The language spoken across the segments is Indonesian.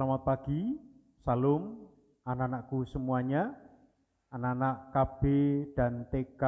Selamat pagi, salam anak-anakku semuanya, anak-anak KB dan TK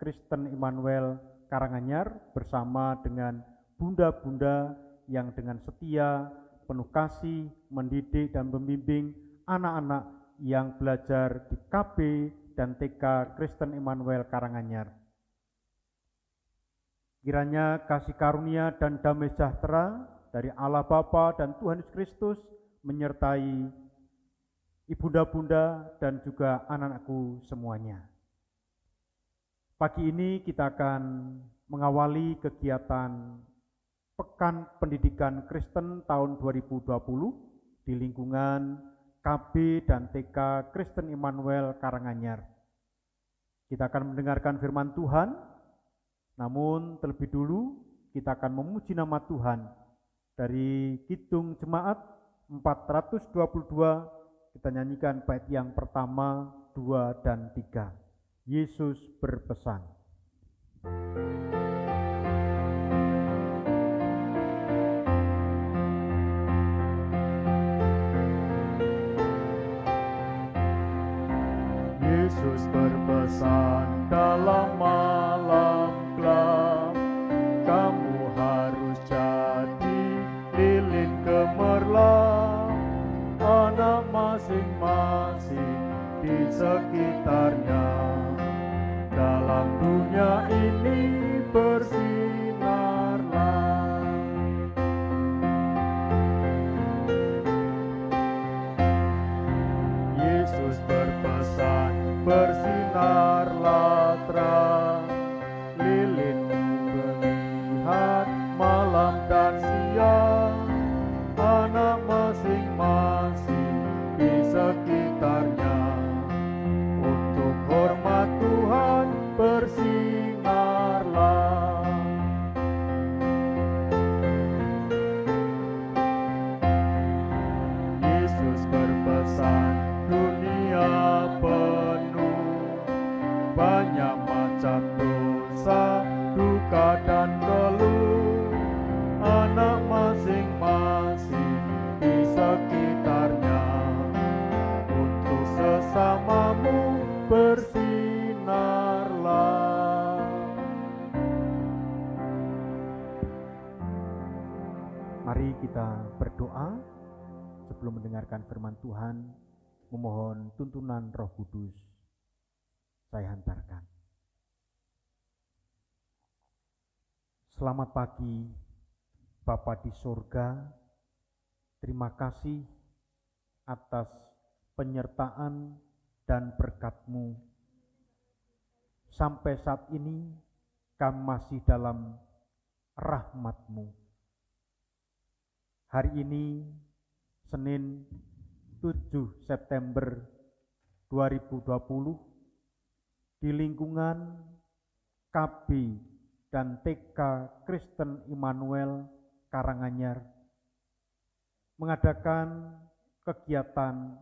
Kristen Immanuel Karanganyar bersama dengan bunda-bunda yang dengan setia, penuh kasih, mendidik dan membimbing anak-anak yang belajar di KB dan TK Kristen Immanuel Karanganyar. Kiranya kasih karunia dan damai sejahtera dari Allah Bapa dan Tuhan Yesus Kristus menyertai ibunda-bunda dan juga anak-anakku semuanya. Pagi ini kita akan mengawali kegiatan Pekan Pendidikan Kristen tahun 2020 di lingkungan KB dan TK Kristen Immanuel Karanganyar. Kita akan mendengarkan firman Tuhan, namun terlebih dulu kita akan memuji nama Tuhan. Dari Kidung Jemaat 422 kita nyanyikan bait yang pertama, 2 dan 3. Yesus berpesan. Yesus berpesan dalam malam gelap, kamu harus jadi lilin gemerlap, anak masing-masing di sekitarnya, dalam dunia ini bersinarlah. Yesus berpesan, bersinarlah terang, lilin melihat malam dan siang, anak masing-masing di sekitarnya, untuk hormat Tuhan bersinarlah. Yesus berpesan, dunia penuh banyak macam dosa, duka dan keluh, anak masing-masing di sekitarnya, untuk sesamamu bersinarlah. Mari kita berdoa sebelum mendengarkan firman Tuhan, memohon tuntunan Roh Kudus. Saya hantarkan. Selamat pagi Bapa di surga, terima kasih atas penyertaan dan berkat-Mu. Sampai saat ini kami masih dalam rahmat-Mu. Hari ini Senin 7 September 2020 di lingkungan KB dan TK Kristen Immanuel Karanganyar mengadakan kegiatan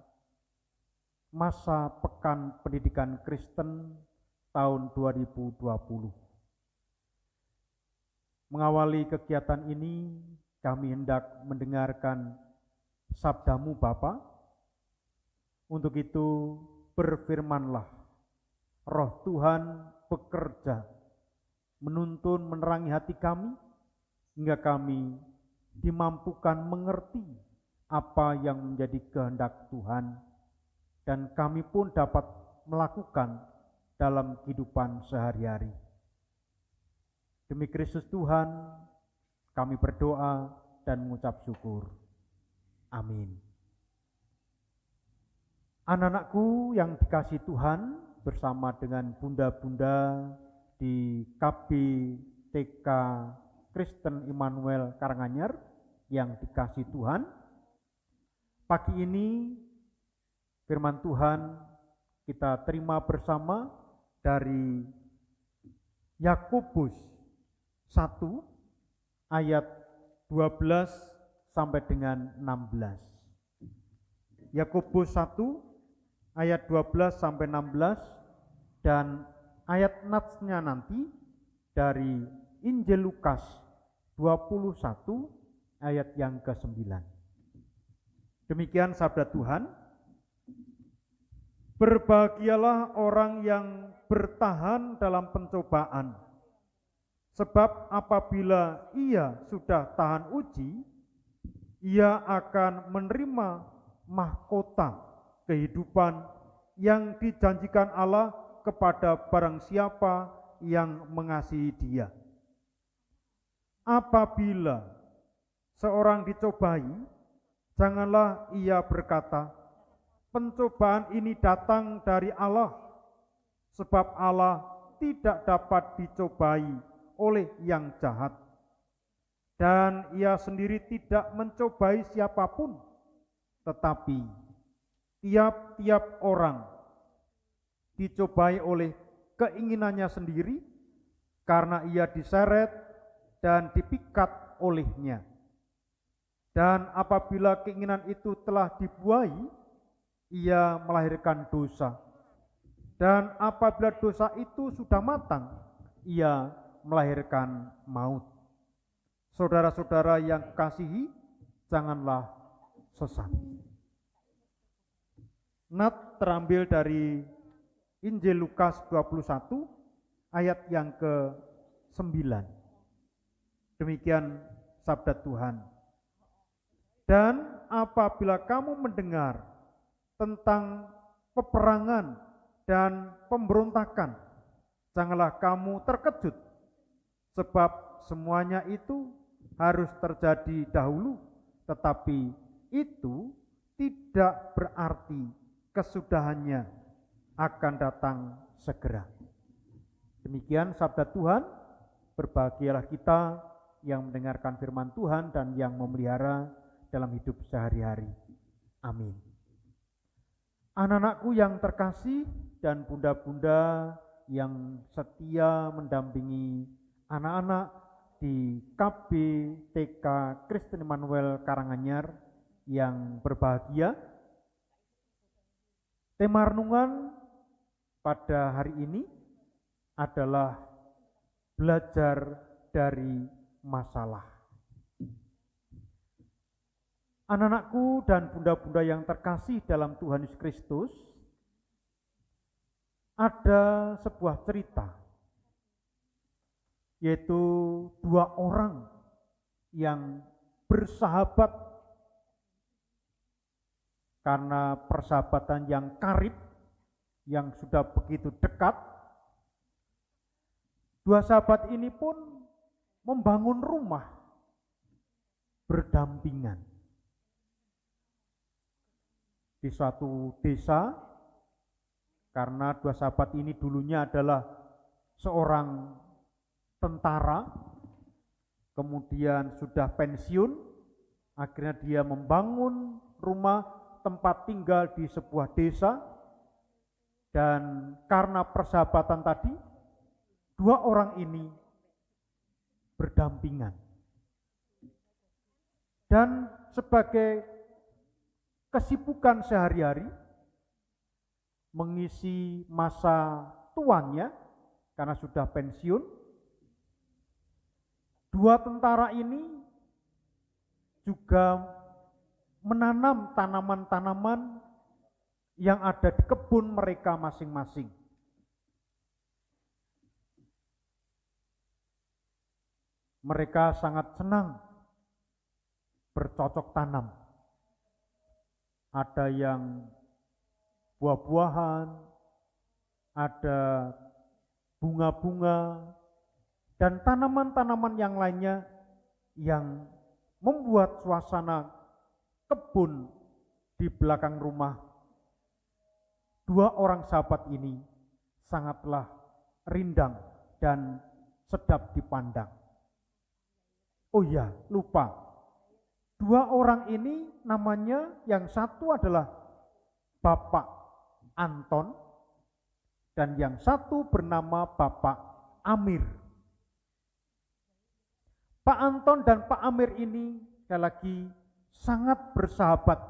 masa Pekan Pendidikan Kristen tahun 2020. Mengawali kegiatan ini, kami hendak mendengarkan sabda-Mu Bapa. Untuk itu berfirmanlah, Roh Tuhan bekerja, menuntun menerangi hati kami, hingga kami dimampukan mengerti apa yang menjadi kehendak Tuhan, dan kami pun dapat melakukan dalam kehidupan sehari-hari. Demi Kristus Tuhan, kami berdoa dan mengucap syukur. Amin. Anak-anakku yang dikasihi Tuhan, bersama dengan bunda-bunda di KB TK Kristen Immanuel Karanganyar yang dikasihi Tuhan, pagi ini firman Tuhan kita terima bersama dari Yakobus 1 ayat 12 sampai dengan 16. Yakobus 1 ayat 12 sampai 16 dan ayat natsnya nanti dari Injil Lukas 21 ayat yang ke-9. Demikian sabda Tuhan. Berbahagialah orang yang bertahan dalam pencobaan, sebab apabila ia sudah tahan uji, ia akan menerima mahkota kehidupan yang dijanjikan Allah kepada barang siapa yang mengasihi Dia. Apabila seorang dicobai, janganlah ia berkata, pencobaan ini datang dari Allah, sebab Allah tidak dapat dicobai oleh yang jahat. Dan ia sendiri tidak mencobai siapapun, tetapi tiap-tiap orang dicobai oleh keinginannya sendiri, karena ia diseret dan dipikat olehnya. Dan apabila keinginan itu telah dibuai, ia melahirkan dosa. Dan apabila dosa itu sudah matang, ia melahirkan maut. Saudara-saudara yang kasihi, janganlah sesat. Nat terambil dari Injil Lukas 21 ayat yang ke-9. Demikian sabda Tuhan. Dan apabila kamu mendengar tentang peperangan dan pemberontakan, janganlah kamu terkejut, sebab semuanya itu harus terjadi dahulu, tetapi itu tidak berarti kesudahannya akan datang segera. Demikian sabda Tuhan. Berbahagialah kita yang mendengarkan firman Tuhan dan yang memelihara dalam hidup sehari-hari. Amin. Anak-anakku yang terkasih dan bunda-bunda yang setia mendampingi anak-anak di KB TK Kristen Immanuel Karanganyar yang berbahagia. Tema renungan pada hari ini adalah belajar dari masalah. Anak-anakku dan bunda-bunda yang terkasih dalam Tuhan Yesus Kristus, ada sebuah cerita, yaitu dua orang yang bersahabat karena persahabatan yang karib, yang sudah begitu dekat. Dua sahabat ini pun membangun rumah berdampingan di suatu desa, karena dua sahabat ini dulunya adalah seorang tentara, kemudian sudah pensiun, akhirnya dia membangun rumah tempat tinggal di sebuah desa, dan karena persahabatan tadi, dua orang ini berdampingan. Dan sebagai kesibukan sehari-hari, mengisi masa tuanya karena sudah pensiun, dua tentara ini juga menanam tanaman-tanaman yang ada di kebun mereka masing-masing. Mereka sangat senang bercocok tanam. Ada yang buah-buahan, ada bunga-bunga, dan tanaman-tanaman yang lainnya yang membuat suasana kebun di belakang rumah dua orang sahabat ini sangatlah rindang dan sedap dipandang. Oh ya, lupa. Dua orang ini namanya, yang satu adalah Bapak Anton dan yang satu bernama Bapak Amir. Pak Anton dan Pak Amir ini sekali lagi sangat bersahabat.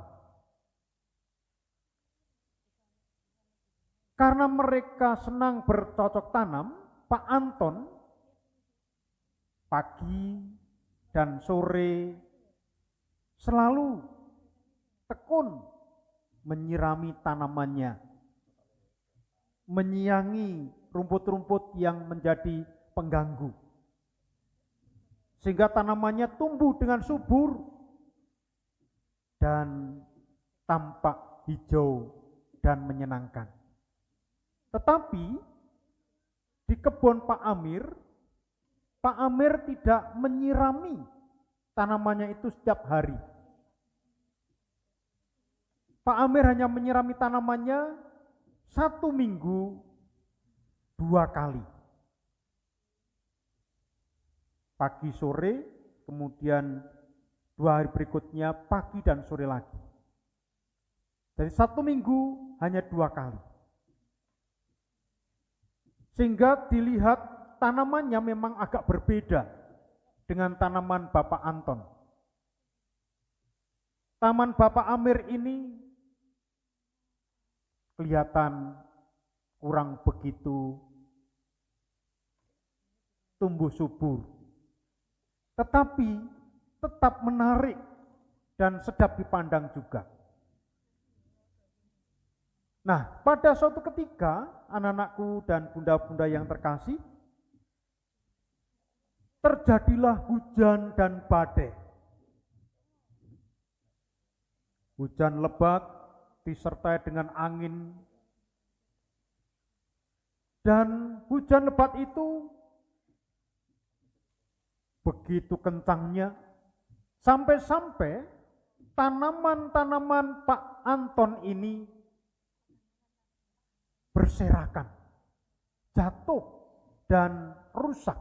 Karena mereka senang bercocok tanam, Pak Anton pagi dan sore selalu tekun menyirami tanamannya, menyiangi rumput-rumput yang menjadi pengganggu, sehingga tanamannya tumbuh dengan subur dan tampak hijau dan menyenangkan. Tetapi di kebun Pak Amir tidak menyirami tanamannya itu setiap hari. Pak Amir hanya menyirami tanamannya 1 minggu 2 kali. Pagi sore, kemudian 2 hari berikutnya pagi dan sore lagi. Jadi 1 minggu hanya 2 kali. Sehingga dilihat tanamannya memang agak berbeda dengan tanaman Bapak Anton. Taman Bapak Amir ini kelihatan kurang begitu tumbuh subur, tetapi tetap menarik dan sedap dipandang juga. Nah, pada suatu ketika, anak-anakku dan bunda-bunda yang terkasih, terjadilah hujan dan badai. Hujan lebat disertai dengan angin, dan hujan lebat itu begitu kencangnya, sampai-sampai tanaman-tanaman Pak Anton ini berserakan, jatuh dan rusak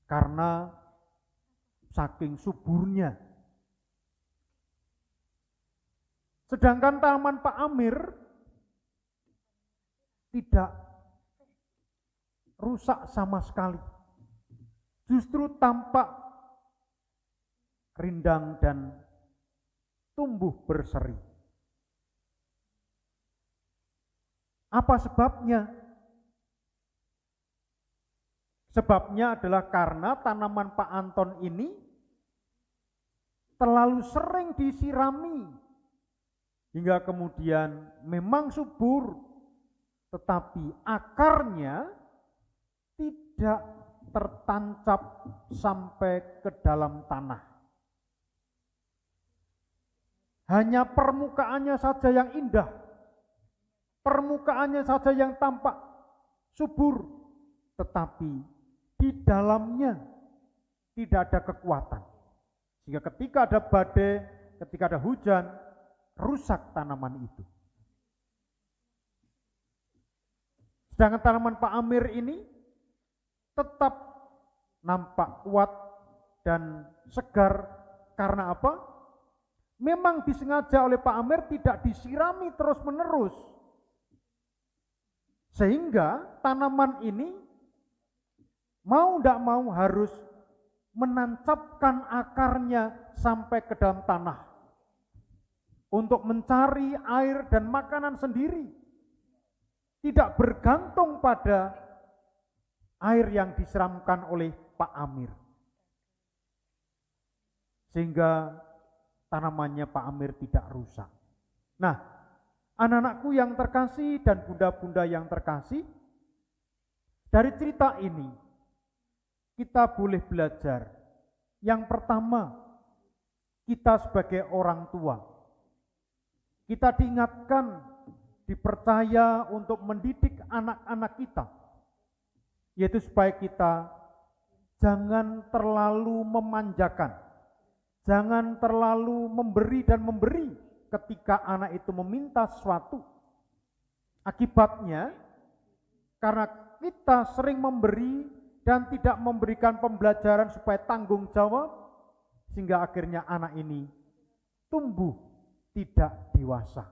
karena saking suburnya. Sedangkan tanaman Pak Amir tidak rusak sama sekali, justru tampak rindang dan tumbuh berseri. Apa sebabnya? Sebabnya adalah karena tanaman Pak Anton ini terlalu sering disirami, hingga kemudian memang subur, tetapi akarnya tidak tertancap sampai ke dalam tanah. Hanya permukaannya saja yang indah, permukaannya saja yang tampak subur, tetapi di dalamnya tidak ada kekuatan. Sehingga ketika ada badai, ketika ada hujan, rusak tanaman itu. Sedangkan tanaman Pak Amir ini tetap nampak kuat dan segar. Karena apa? Memang disengaja oleh Pak Amir tidak disirami terus-menerus, sehingga tanaman ini mau tidak mau harus menancapkan akarnya sampai ke dalam tanah untuk mencari air dan makanan sendiri, tidak bergantung pada air yang disiramkan oleh Pak Amir. Sehingga tanamannya Pak Amir tidak rusak. Nah, anak-anakku yang terkasih dan bunda-bunda yang terkasih, dari cerita ini kita boleh belajar. Yang pertama, kita sebagai orang tua, kita diingatkan, dipercaya untuk mendidik anak-anak kita, yaitu supaya kita jangan terlalu memanjakan, jangan terlalu memberi dan memberi ketika anak itu meminta sesuatu. Akibatnya, karena kita sering memberi dan tidak memberikan pembelajaran supaya tanggung jawab, sehingga akhirnya anak ini tumbuh tidak dewasa,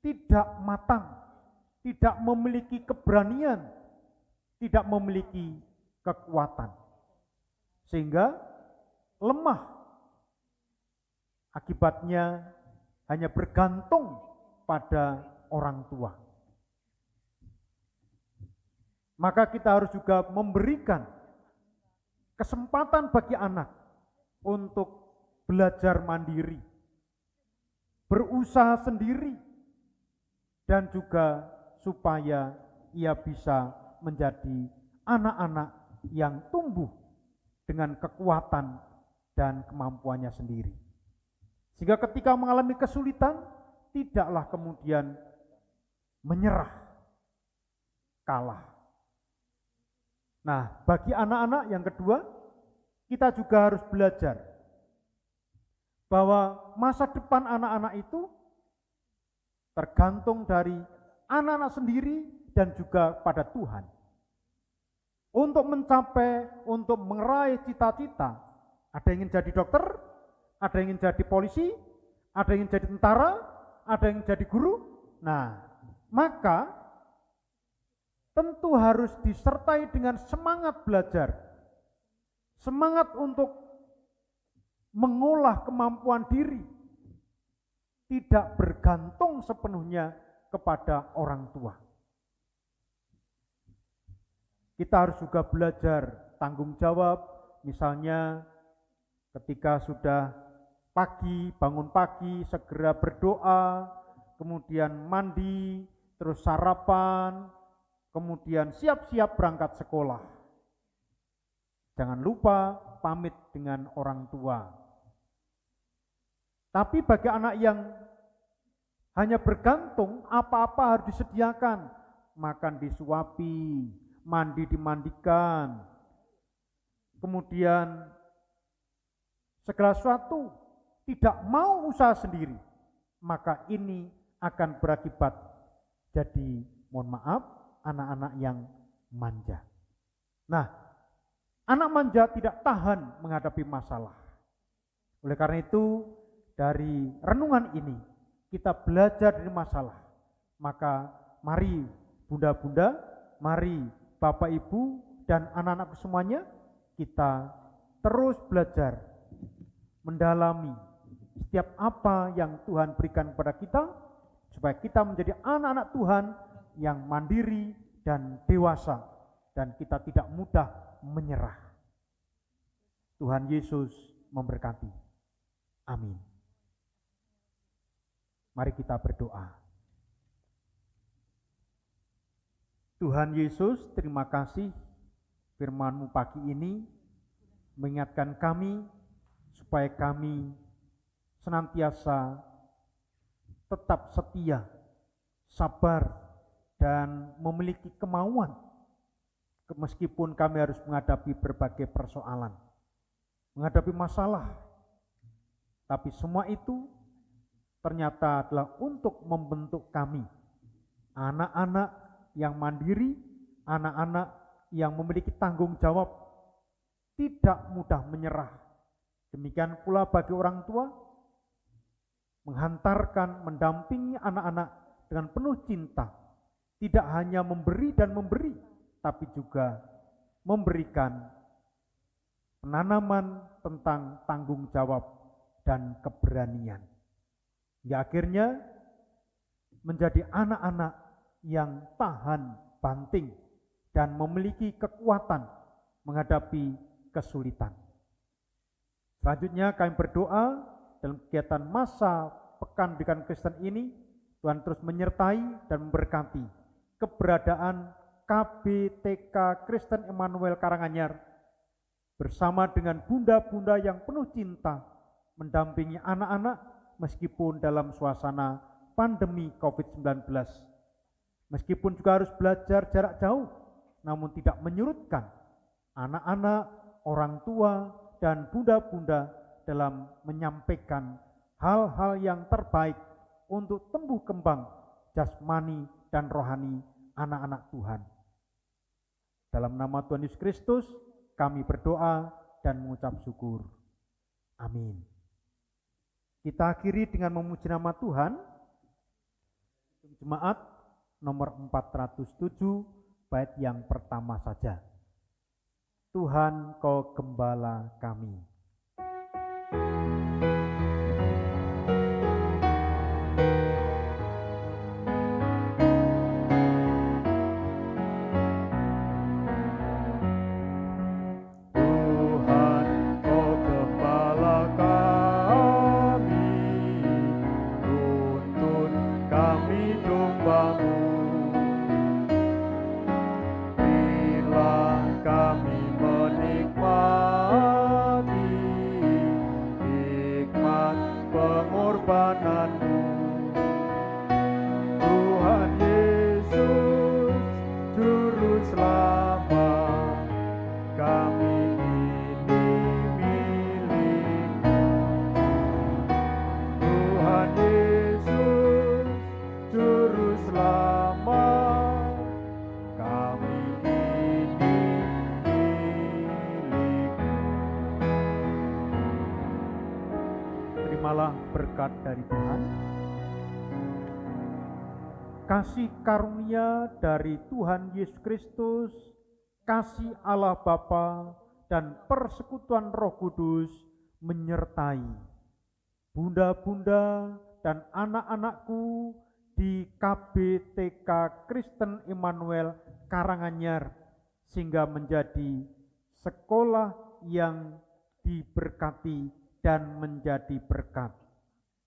tidak matang, tidak memiliki keberanian, tidak memiliki kekuatan, sehingga lemah. Akibatnya hanya bergantung pada orang tua. Maka kita harus juga memberikan kesempatan bagi anak untuk belajar mandiri, berusaha sendiri, dan juga supaya ia bisa menjadi anak-anak yang tumbuh dengan kekuatan dan kemampuannya sendiri. Sehingga ketika mengalami kesulitan, tidaklah kemudian menyerah, kalah. Nah, bagi anak-anak yang kedua, kita juga harus belajar bahwa masa depan anak-anak itu tergantung dari anak-anak sendiri dan juga pada Tuhan. Untuk mencapai, untuk meraih cita-cita, ada yang ingin jadi dokter, ada yang ingin jadi polisi, ada yang ingin jadi tentara, ada yang ingin jadi guru. Nah, maka tentu harus disertai dengan semangat belajar, semangat untuk mengolah kemampuan diri, tidak bergantung sepenuhnya kepada orang tua. Kita harus juga belajar tanggung jawab, misalnya ketika sudah pagi, bangun pagi, segera berdoa, kemudian mandi, terus sarapan, kemudian siap-siap berangkat sekolah. Jangan lupa pamit dengan orang tua. Tapi bagi anak yang hanya bergantung, apa-apa harus disediakan, makan disuapi, mandi dimandikan, kemudian segala sesuatu tidak mau usaha sendiri, maka ini akan berakibat jadi, mohon maaf, anak-anak yang manja. Nah, anak manja tidak tahan menghadapi masalah. Oleh karena itu, dari renungan ini kita belajar dari masalah. Maka mari bunda-bunda, mari Bapak Ibu dan anak-anakku semuanya, kita terus belajar mendalami setiap apa yang Tuhan berikan kepada kita, supaya kita menjadi anak-anak Tuhan yang mandiri dan dewasa, dan kita tidak mudah menyerah. Tuhan Yesus memberkati. Amin. Mari kita berdoa. Tuhan Yesus, terima kasih firman-Mu pagi ini mengingatkan kami supaya kami senantiasa tetap setia, sabar, dan memiliki kemauan meskipun kami harus menghadapi berbagai persoalan, menghadapi masalah. Tapi semua itu ternyata adalah untuk membentuk kami, anak-anak yang mandiri, anak-anak yang memiliki tanggung jawab, tidak mudah menyerah. Demikian pula bagi orang tua, menghantarkan, mendampingi anak-anak dengan penuh cinta, tidak hanya memberi dan memberi, tapi juga memberikan penanaman tentang tanggung jawab dan keberanian. Hingga akhirnya menjadi anak-anak yang tahan banting dan memiliki kekuatan menghadapi kesulitan. Selanjutnya kami berdoa dalam kegiatan masa Pekan Pendidikan Kristen ini, Tuhan terus menyertai dan memberkati keberadaan KBTK Kristen Emmanuel Karanganyar bersama dengan bunda-bunda yang penuh cinta mendampingi anak-anak meskipun dalam suasana pandemi COVID-19. Meskipun juga harus belajar jarak jauh, namun tidak menyurutkan anak-anak, orang tua, dan bunda-bunda dalam menyampaikan hal-hal yang terbaik untuk tumbuh kembang jasmani dan rohani anak-anak Tuhan. Dalam nama Tuhan Yesus Kristus, kami berdoa dan mengucap syukur. Amin. Kita akhiri dengan memuji nama Tuhan. Jemaat nomor 407, bait yang pertama saja. Tuhan, Kau gembala kami. Tuhan, Kau gembala kami, terimalah berkat dari Tuhan. Kasih karunia dari Tuhan Yesus Kristus, kasih Allah Bapa, dan persekutuan Roh Kudus menyertai bunda-bunda dan anak-anakku di KBTK Kristen Immanuel Karanganyar, sehingga menjadi sekolah yang diberkati dan menjadi berkat.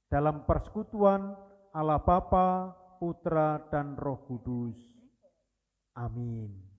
Dalam persekutuan Allah Bapa, Putra, dan Roh Kudus. Amin.